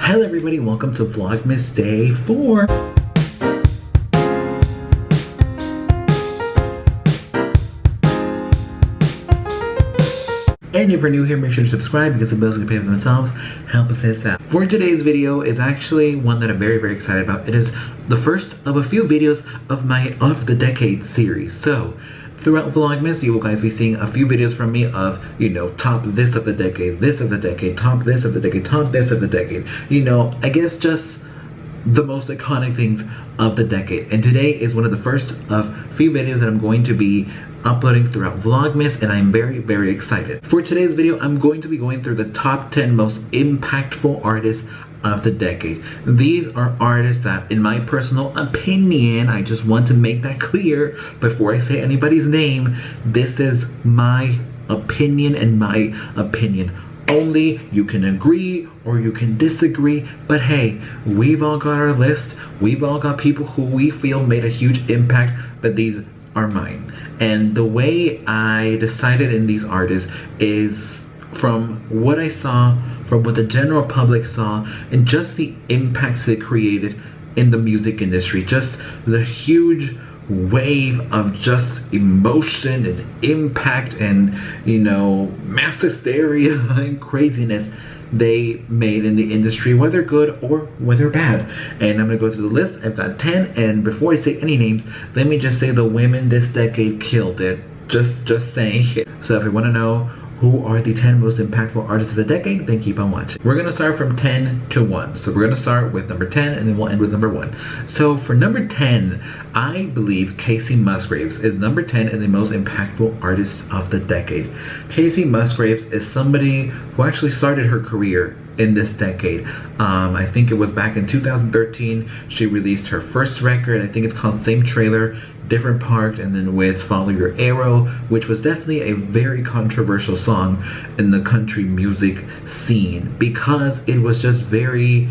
Hello everybody, welcome to Vlogmas Day 4. And if you're new here, make sure to subscribe because the bills can pay for themselves. Help us hit that. For today's video is actually one that I'm very excited about. It is the first of a few videos of my Of the Decade series. So throughout Vlogmas, you will guys be seeing a few videos from me of, you know, top this of the decade, this of the decade, top this of the decade, top this of the decade. You know, I guess just the most iconic things of the decade. And today is one of the first of few videos that I'm going to be uploading throughout Vlogmas, and I'm very excited. For today's video, I'm going to be going through the top 10 most impactful artists of the decade. These are artists that, in my personal opinion, I just want to make that clear before I say anybody's name, this is my opinion and my opinion only. You can agree or you can disagree, but hey, we've all got our list. We've all got people who we feel made a huge impact, but these are mine. And the way I decided in these artists is from what I saw, from what the general public saw, and just the impacts they created in the music industry. Just the huge wave of just emotion and impact and, you know, mass hysteria and craziness they made in the industry, whether good or whether bad. And I'm gonna go through the list. I've got 10, and before I say any names, let me just say the women this decade killed it. Just saying. So if you want to know who are the 10 most impactful artists of the decade, then keep on watching. We're gonna start from 10 to 1. So we're gonna start with number 10 and then we'll end with number 1. So for number 10, I believe Kacey Musgraves is number 10 and the most impactful artists of the decade. Kacey Musgraves is somebody who actually started her career in this decade. I think it was back in 2013, she released her first record. I think it's called Same Trailer, Different Part, and then with Follow Your Arrow, which was definitely a very controversial song in the country music scene because it was just very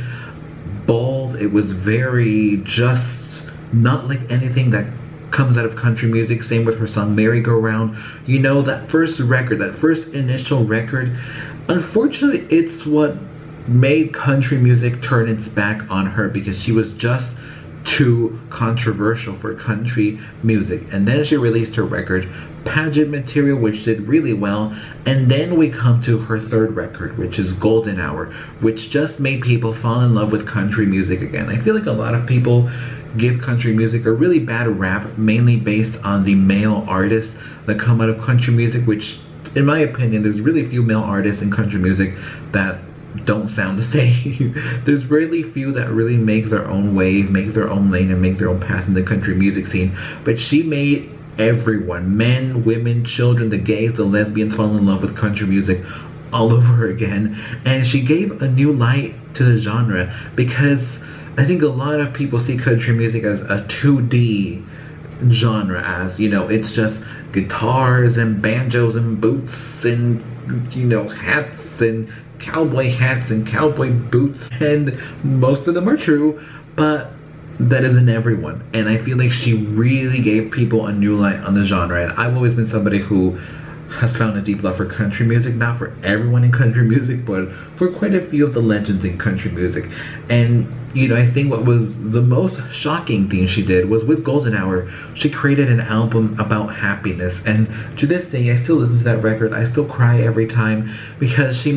bold. It was very just not like anything that comes out of country music. Same with her song Merry Go Round. You know, that first record, that first initial record, unfortunately it's what made country music turn its back on her because she was just too controversial for country music. And then she released her record Pageant Material, which did really well. And then we come to her third record, which is Golden Hour, which just made people fall in love with country music again. I feel like a lot of people give country music a really bad rap, mainly based on the male artists that come out of country music, which in my opinion, there's really few male artists in country music that don't sound the same. There's really few that really make their own wave, make their own lane, and make their own path in the country music scene. But she made everyone, men, women, children, the gays, the lesbians, fall in love with country music all over again. And she gave a new light to the genre because I think a lot of people see country music as a 2D genre, as, you know, it's just guitars and banjos and boots and, you know, hats and cowboy hats and cowboy boots, and most of them are true, but that isn't everyone. And I feel like she really gave people a new light on the genre. And I've always been somebody who has found a deep love for country music, not for everyone in country music, but for quite a few of the legends in country music. And you know, I think what was the most shocking thing she did was with Golden Hour, she created an album about happiness. And to this day, I still listen to that record. I still cry every time because she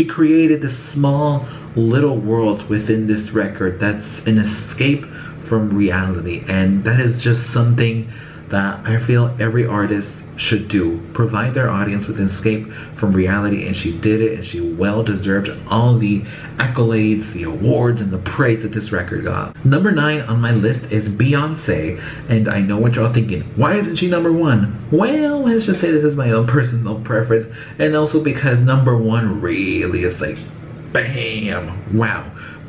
created this small little world within this record that's an escape from reality. And that is just something that I feel every artist should do, provide their audience with an escape from reality. And she did it, and she well deserved all the accolades, the awards, and the praise that this record got. Number 9 on my list is Beyonce, and I know what y'all thinking, why isn't she number 1? Well, let's just say this is my own personal preference, and also because number 1 really is like bam, wow.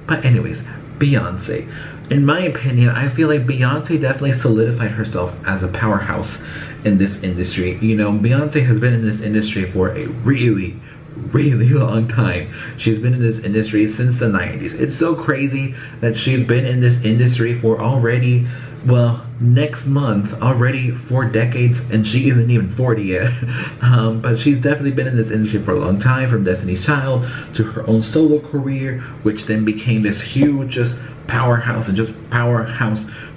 But anyways, Beyonce. In my opinion, I feel like Beyonce definitely solidified herself as a powerhouse in this industry. You know, Beyonce has been in this industry for a really long time. She's been in this industry since the 90s. It's so crazy that she's been in this industry for already well, next month, already 4 decades, and she isn't even 40 yet. But she's definitely been in this industry for a long time, from Destiny's Child to her own solo career, which then became this huge just powerhouse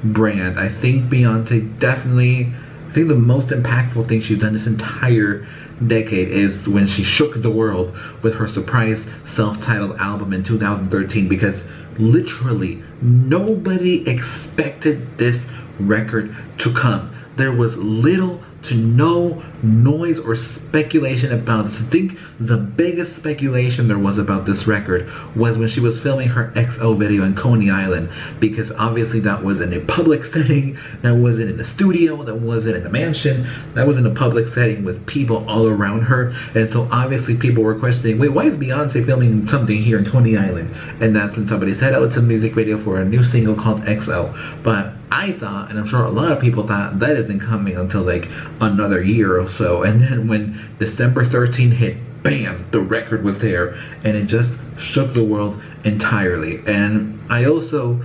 brand. I think Beyonce definitely, I think the most impactful thing she's done this entire decade is when she shook the world with her surprise self-titled album in 2013, because literally nobody expected this record to come. There was little to no noise or speculation about this. I think the biggest speculation there was about this record was when she was filming her XO video in Coney Island, because obviously that was in a public setting, that wasn't in a studio, that wasn't in a mansion, that was in a public setting with people all around her. And so obviously people were questioning, wait, why is Beyonce filming something here in Coney Island? And that's when somebody said, oh, it's a music video for a new single called XO. But I thought, and I'm sure a lot of people thought, that isn't coming until like another year or so. And then when December 13 hit, bam, the record was there, and it just shook the world entirely. And I also,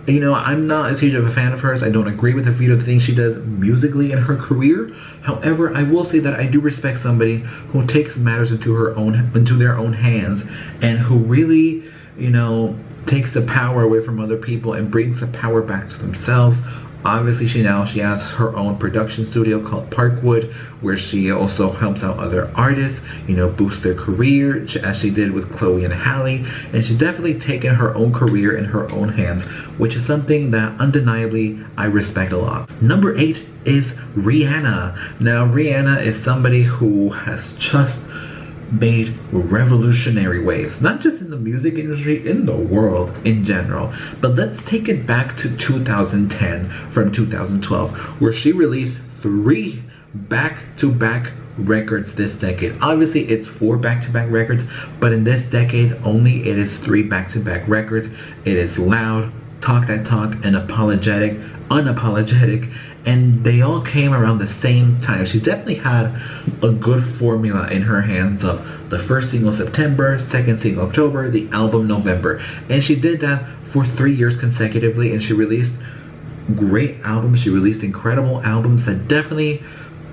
you know, I'm not as huge of a fan of hers. I don't agree with a few of the things she does musically in her career. However, I will say that I do respect somebody who takes matters into their own hands, and who really, you know, takes the power away from other people and brings the power back to themselves. Obviously, she has her own production studio called Parkwood, where she also helps out other artists, you know, boost their career, as she did with Chloe and Halle. And she's definitely taken her own career in her own hands, which is something that undeniably I respect a lot. Number 8 is Rihanna. Now, Rihanna is somebody who has just made revolutionary waves, not just in the music industry, in the world in general. But let's take it back to 2010 from 2012, where she released 3 back-to-back records this decade. Obviously it's 4 back-to-back records, but in this decade only it is 3 back-to-back records. It is Loud, Talk That Talk, and Unapologetic, and they all came around the same time. She definitely had a good formula in her hands of the first single September, second single October, the album November. And she did that for 3 years consecutively, and she released great albums. She released incredible albums that definitely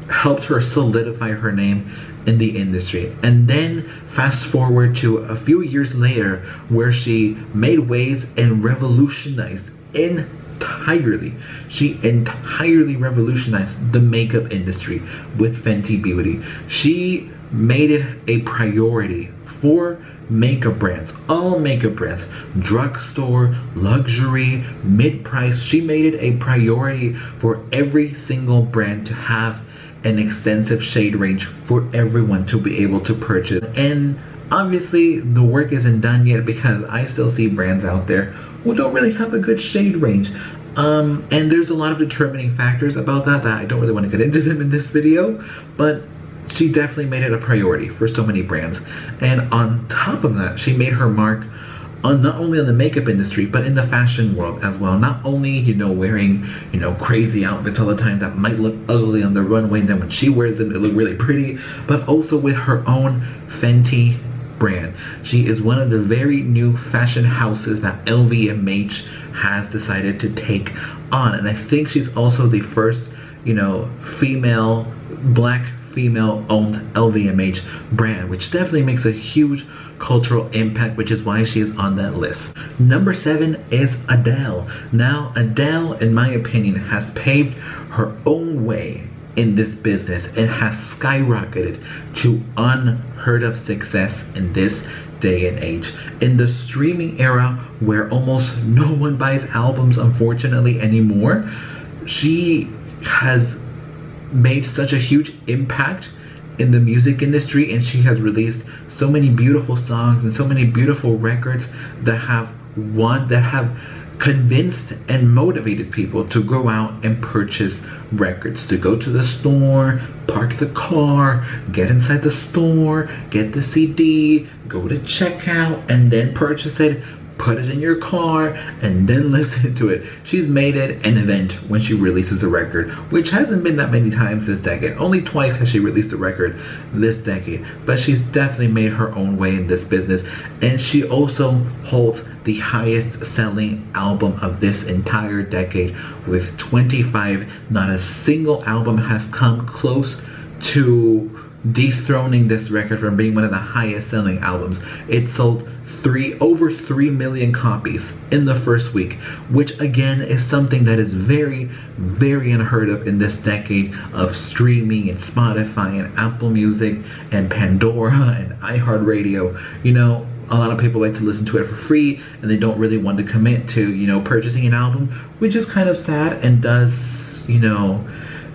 helped her solidify her name in the industry. And then fast forward to a few years later, where she made waves and revolutionized She entirely revolutionized the makeup industry with Fenty Beauty. She made it a priority for makeup brands, all makeup brands, drugstore, luxury, mid-price. She made it a priority for every single brand to have an extensive shade range for everyone to be able to purchase. And obviously the work isn't done yet, because I still see brands out there who don't really have a good shade range. And there's a lot of determining factors about that I don't really want to get into them in this video, but she definitely made it a priority for so many brands. And on top of that, she made her mark on not only on the makeup industry, but in the fashion world as well. Not only, you know, wearing, you know, crazy outfits all the time that might look ugly on the runway, and then when she wears them, they look really pretty, but also with her own Fenty brand. She is one of the very new fashion houses that LVMH has decided to take on. And I think she's also the first, you know, black female owned LVMH brand, which definitely makes a huge cultural impact, which is why she is on that list. Number 7 is Adele. Now, Adele, in my opinion, has paved her own way in this business and has skyrocketed to unheard of success in this day and age. In the streaming era, where almost no one buys albums, unfortunately, anymore, she has made such a huge impact in the music industry, and she has released so many beautiful songs and so many beautiful records that have convinced and motivated people to go out and purchase records, to go to the store, park the car, get inside the store, get the CD, go to checkout, and then purchase it, put it in your car, and then listen to it. She's made it an event when she releases a record, which hasn't been that many times this decade. Only twice has she released a record this decade, but she's definitely made her own way in this business. And she also holds the highest selling album of this entire decade with 25. Not a single album has come close to dethroning this record from being one of the highest selling albums. It sold over 3 million copies in the first week, which again is something that is very, very unheard of in this decade of streaming and Spotify and Apple Music and Pandora and iHeartRadio. You know, a lot of people like to listen to it for free and they don't really want to commit to, you know, purchasing an album, which is kind of sad and does, you know,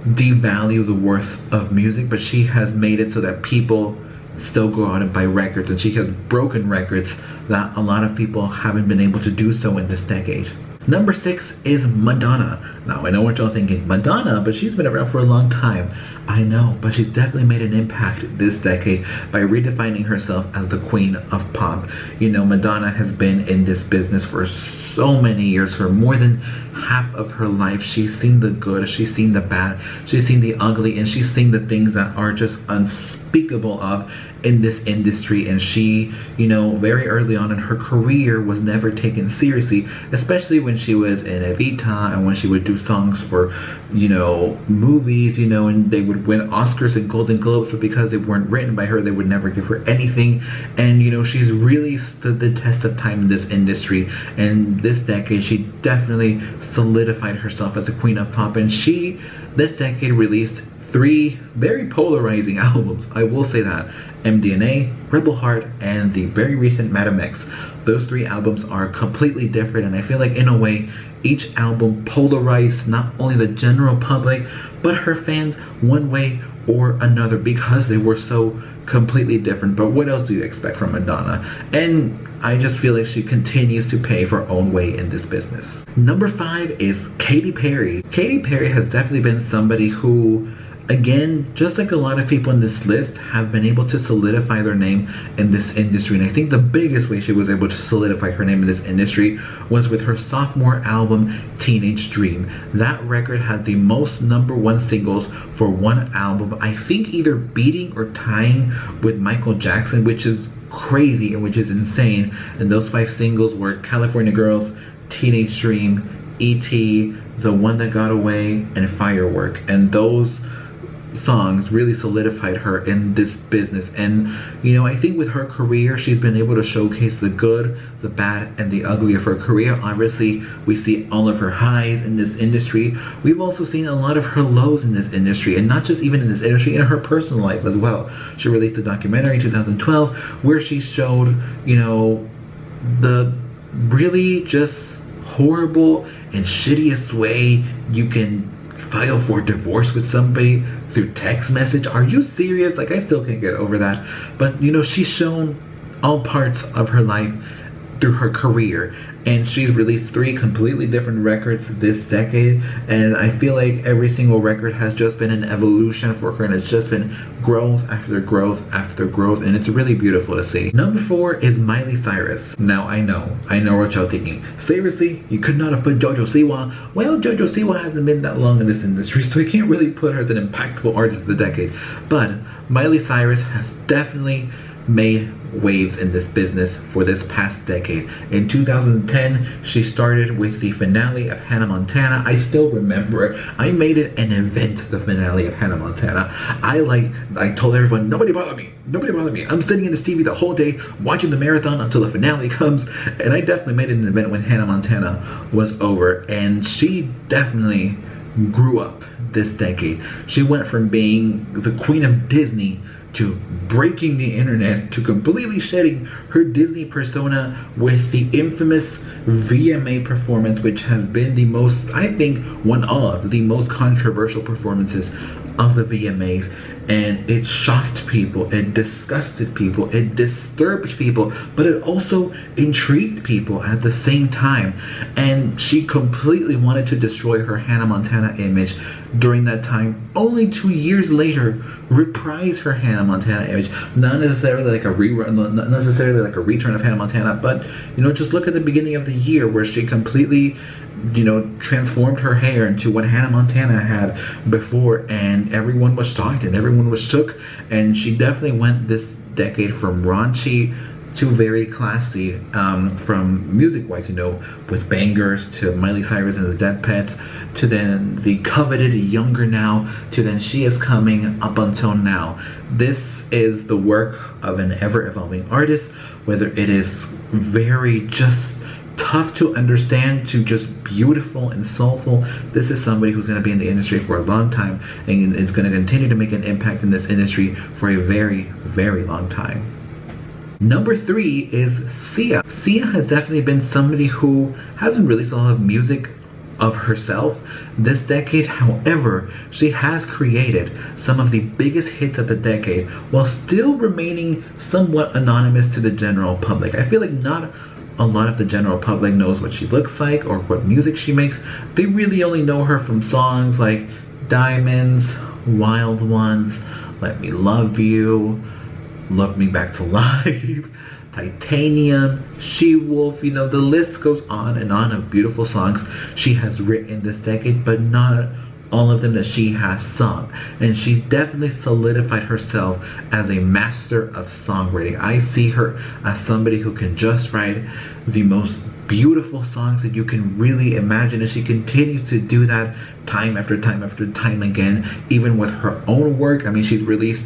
devalue the worth of music. But she has made it so that people still go out and buy records, and she has broken records that a lot of people haven't been able to do so in this decade. Number 6 is Madonna. Now I know what y'all thinking, Madonna, but she's been around for a long time. I know, but she's definitely made an impact this decade by redefining herself as the queen of pop. You know, Madonna has been in this business for so many years, for more than half of her life. She's seen the good, she's seen the bad, she's seen the ugly, and she's seen the things that are just unspeakable of in this industry. And she, you know, very early on in her career was never taken seriously, especially when she was in Evita and when she would do songs for, you know, movies, you know, and they would win Oscars and Golden Globes, but because they weren't written by her, they would never give her anything. And, you know, she's really stood the test of time in this industry. And this decade, she definitely solidified herself as a queen of pop. And she, this decade, released 3 very polarizing albums. I will say that. MDNA, Rebel Heart, and the very recent Madam X. Those 3 albums are completely different, and I feel like in a way each album polarized not only the general public but her fans one way or another because they were so completely different. But what else do you expect from Madonna? And I just feel like she continues to pave her own way in this business. Number 5 is Katy Perry. Katy Perry has definitely been somebody who, again, just like a lot of people in this list, have been able to solidify their name in this industry. And I think the biggest way she was able to solidify her name in this industry was with her sophomore album, Teenage Dream. That record had the most #1 singles for one album, I think either beating or tying with Michael Jackson, which is crazy and which is insane. And those 5 singles were California Girls, Teenage Dream, E.T., The One That Got Away, and Firework. And those songs really solidified her in this business. And, you know, I think with her career, she's been able to showcase the good, the bad, and the ugly of her career. Obviously, we see all of her highs in this industry. We've also seen a lot of her lows in this industry, and not just even in this industry, in her personal life as well. She released a documentary in 2012 where she showed, you know, the really just horrible and shittiest way you can file for divorce with somebody through text message. Are you serious? Like, I still can't get over that. But, you know, she's shown all parts of her life through her career, and she's released 3 completely different records this decade, and I feel like every single record has just been an evolution for her, and it's just been growth after growth after growth, and it's really beautiful to see. Number 4 is Miley Cyrus. Now I know what y'all thinking. Seriously, you could not have put Jojo Siwa? Well, Jojo Siwa hasn't been that long in this industry, so you can't really put her as an impactful artist of the decade. But Miley Cyrus has definitely made waves in this business for this past decade. In 2010, she started with the finale of Hannah Montana. I still remember it. I made it an event, the finale of Hannah Montana. I told everyone, nobody bother me, nobody bother me. I'm sitting in this TV the whole day watching the marathon until the finale comes. And I definitely made it an event when Hannah Montana was over. And she definitely grew up this decade. She went from being the queen of Disney to breaking the internet, to completely shedding her Disney persona with the infamous VMA performance, which has been the most, I think, one of the most controversial performances of the VMAs. And it shocked people, it disgusted people, it disturbed people, but it also intrigued people at the same time. And she completely wanted to destroy her Hannah Montana image during that time, only 2 years later reprise her Hannah Montana image. Not necessarily like a rerun, not necessarily like a return of Hannah Montana, but you know, just look at the beginning of the year where she completely, you know, transformed her hair into what Hannah Montana had before, and everyone was shocked and everyone was shook. And she definitely went this decade from raunchy to very classy, from music-wise, you know, with bangers to Miley Cyrus and the Dead Pets, to then the coveted Younger Now, to then She Is Coming up until now. This is the work of an ever-evolving artist, whether it is very just tough to understand to just beautiful and soulful. This is somebody who's going to be in the industry for a long time and is going to continue to make an impact in this industry for a very, very long time. Number 3 is Sia. Sia has definitely been somebody who hasn't released a lot of music of herself this decade. However, she has created some of the biggest hits of the decade while still remaining somewhat anonymous to the general public. I feel like not a lot of the general public knows what she looks like or what music she makes. They really only know her from songs like Diamonds, Wild Ones, Let Me Love You, Love Me Back to Life, Titanium, She Wolf. You know, the list goes on and on of beautiful songs she has written this decade, but not all of them that she has sung. And she definitely solidified herself as a master of songwriting. I see her as somebody who can just write the most beautiful songs that you can really imagine, and she continues to do that time after time after time again, even with her own work. I mean, she released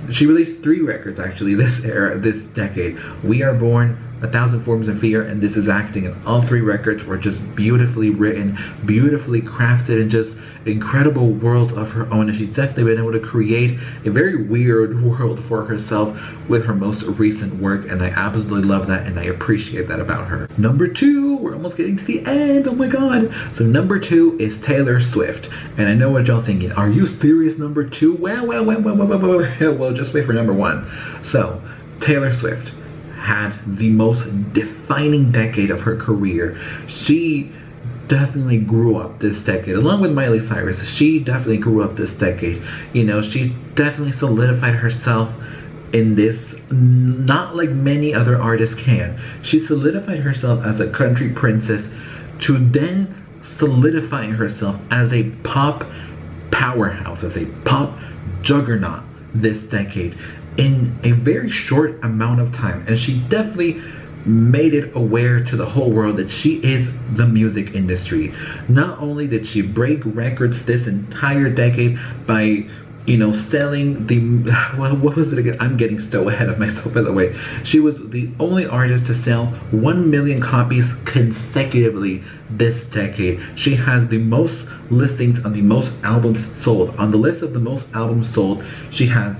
3 records actually this decade. We Are Born, 1,000 Forms of Fear, and This Is Acting, and all 3 records were just beautifully written, beautifully crafted, and just incredible worlds of her own. And she's definitely been able to create a very weird world for herself with her most recent work, and I absolutely love that and I appreciate that about her. Number 2, we're almost getting to the end, oh my god. So number 2 is Taylor Swift, and I know what y'all thinking, are you serious? Number 2? Well, just wait for number 1. So Taylor Swift had the most defining decade of her career. She definitely grew up this decade, along with Miley Cyrus. She definitely grew up this decade. You know, she definitely solidified herself in this, not like many other artists can. She solidified herself as a country princess to then solidifying herself as a pop powerhouse, as a pop juggernaut this decade in a very short amount of time. And she definitely made it aware to the whole world that she is the music industry. Not only did she break records this entire decade by, you know, selling the, well, what was it again? I'm getting so ahead of myself, by the way. She was the only artist to sell 1 million copies consecutively this decade. She has the most listings on the most albums sold. On the list of the most albums sold, she has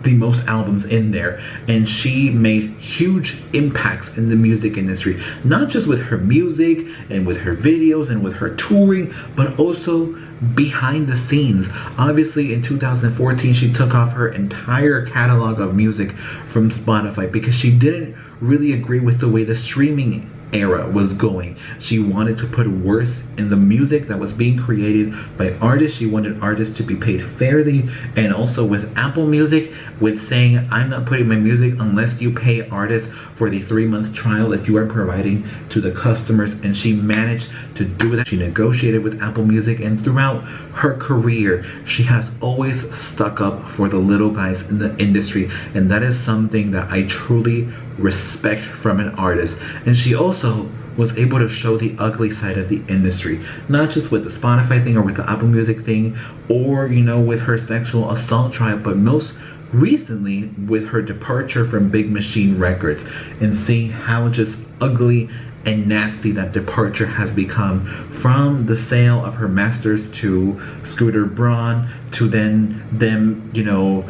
the most albums in there, and she made huge impacts in the music industry, not just with her music and with her videos and with her touring, but also behind the scenes. Obviously in 2014 she took off her entire catalog of music from Spotify because she didn't really agree with the way the streaming era was going. She wanted to put worth in the music that was being created by artists. She wanted artists to be paid fairly, and also with Apple Music, with saying, I'm not putting my music unless you pay artists for the 3-month trial that you are providing to the customers. And she managed to do that. She negotiated with Apple Music, and throughout her career she has always stuck up for the little guys in the industry, and that is something that I truly respect from an artist. And she also was able to show the ugly side of the industry, not just with the Spotify thing or with the Apple Music thing, or, you know, with her sexual assault trial, but most recently with her departure from Big Machine Records, and seeing how just ugly and nasty that departure has become, from the sale of her masters to Scooter Braun, to then them, you know,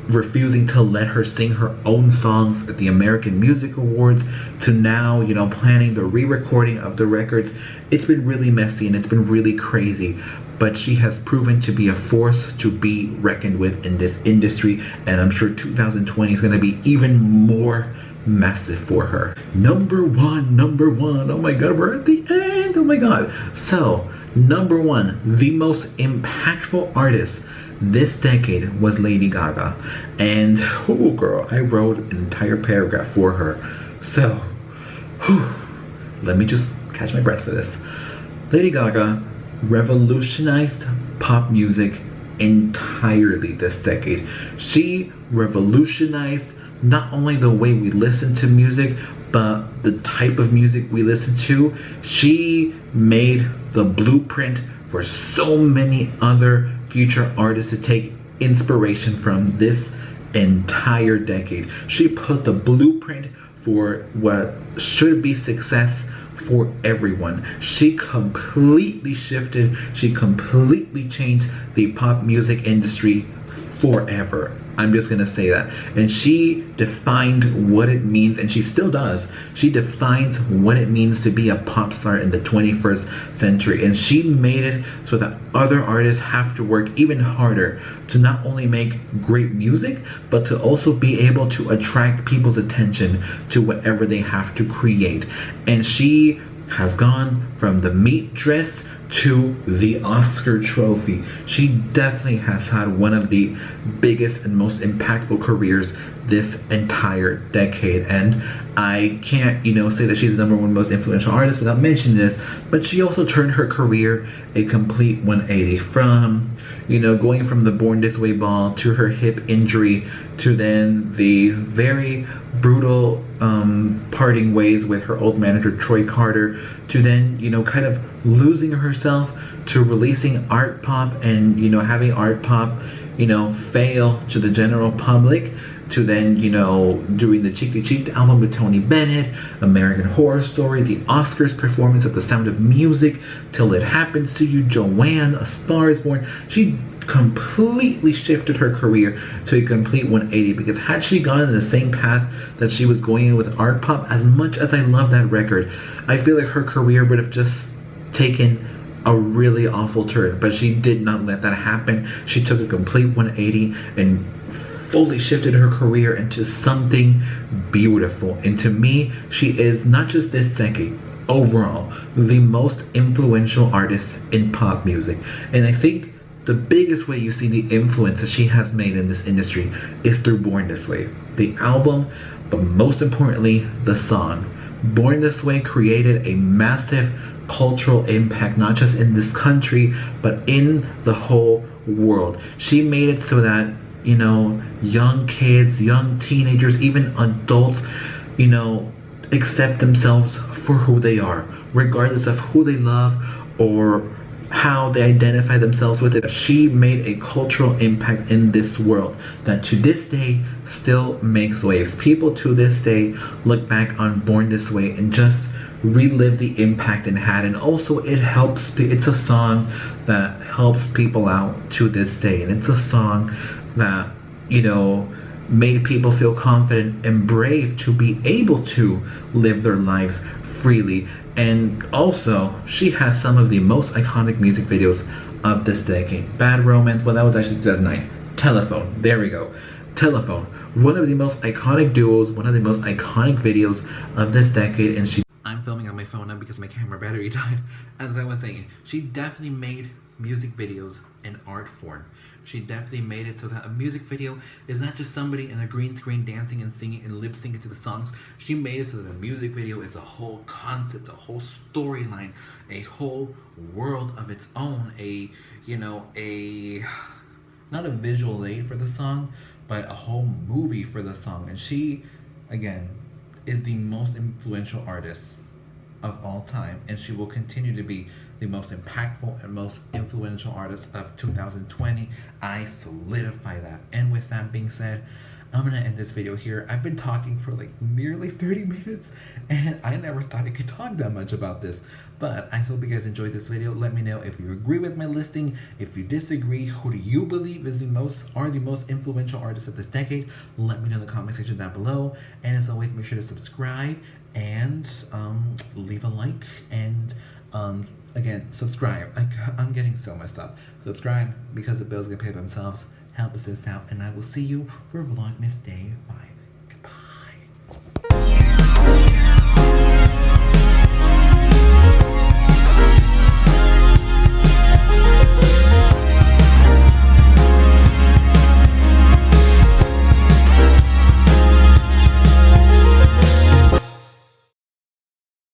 refusing to let her sing her own songs at the American Music Awards, to now, you know, planning the re-recording of the records. It's been really messy and it's been really crazy, but she has proven to be a force to be reckoned with in this industry, and I'm sure 2020 is going to be even more massive for her. Number one, oh my god, we're at the end, oh my god. So Number one, the most impactful artist this decade was Lady Gaga. And, oh girl, I wrote an entire paragraph for her. So, let me just catch my breath for this. Lady Gaga revolutionized pop music entirely this decade. She revolutionized not only the way we listen to music, but the type of music we listen to. She made the blueprint for so many other future artists to take inspiration from this entire decade. She put the blueprint for what should be success for everyone. She completely shifted, she completely changed the pop music industry forever. I'm just gonna say that. And she defined what it means, and she still does. She defines what it means to be a pop star in the 21st century. And she made it so that other artists have to work even harder to not only make great music, but to also be able to attract people's attention to whatever they have to create. And she has gone from the meat dress to the Oscar trophy. She definitely has had one of the biggest and most impactful careers this entire decade. And I can't, say that she's the number one most influential artist without mentioning this, but she also turned her career a complete 180 from, going from the Born This Way ball to her hip injury to then the very brutal parting ways with her old manager Troy Carter to then, kind of losing herself to releasing art pop and, having art pop, fail to the general public to then, doing the Cheek to Cheek album with Tony Bennett, American Horror Story, the Oscars performance of The Sound of Music, Till It Happens to You, Joanne, A Star Is Born. She completely shifted her career to a complete 180, because had she gone in the same path that she was going in with art pop, as much as I love that record, I feel like her career would have just taken a really awful turn. But she did not let that happen. She took a complete 180 and fully shifted her career into something beautiful. And to me, she is not just this decade, overall, the most influential artist in pop music. And I think the biggest way you see the influence that she has made in this industry is through Born This Way, the album, but most importantly, the song. Born This Way created a massive cultural impact, not just in this country, but in the whole world. She made it so that, young kids, young teenagers, even adults, accept themselves for who they are, regardless of who they love or how they identify themselves with it. She made a cultural impact in this world that to this day still makes waves. People to this day look back on Born This Way and just relive the impact it had. And also it's a song that helps people out to this day, and it's a song that made people feel confident and brave to be able to live their lives freely. And also, she has some of the most iconic music videos of this decade. Bad Romance, well, that was actually 2009. Telephone, there we go. Telephone, one of the most iconic duos, one of the most iconic videos of this decade. And I'm filming on my phone now because my camera battery died. As I was saying, she definitely made music videos an art form. She definitely made it so that a music video is not just somebody in a green screen dancing and singing and lip syncing to the songs. She made it so that the music video is a whole concept, a whole storyline, a whole world of its own, not a visual aid for the song, but a whole movie for the song. And she, again, is the most influential artist of all time, and she will continue to be the most impactful and most influential artist of 2020. I solidify that. And with that being said, I'm gonna end this video here. I've been talking for like nearly 30 minutes, and I never thought I could talk that much about this, but I hope you guys enjoyed this video. Let me know if you agree with my listing. If you disagree, who do you believe is the most influential artists of this decade? Let me know in the comment section down below. And as always, make sure to subscribe and leave a like, and again, subscribe. I'm getting so messed up. Subscribe because the bills get paid themselves. Help us out, and I will see you for Vlogmas Day 5.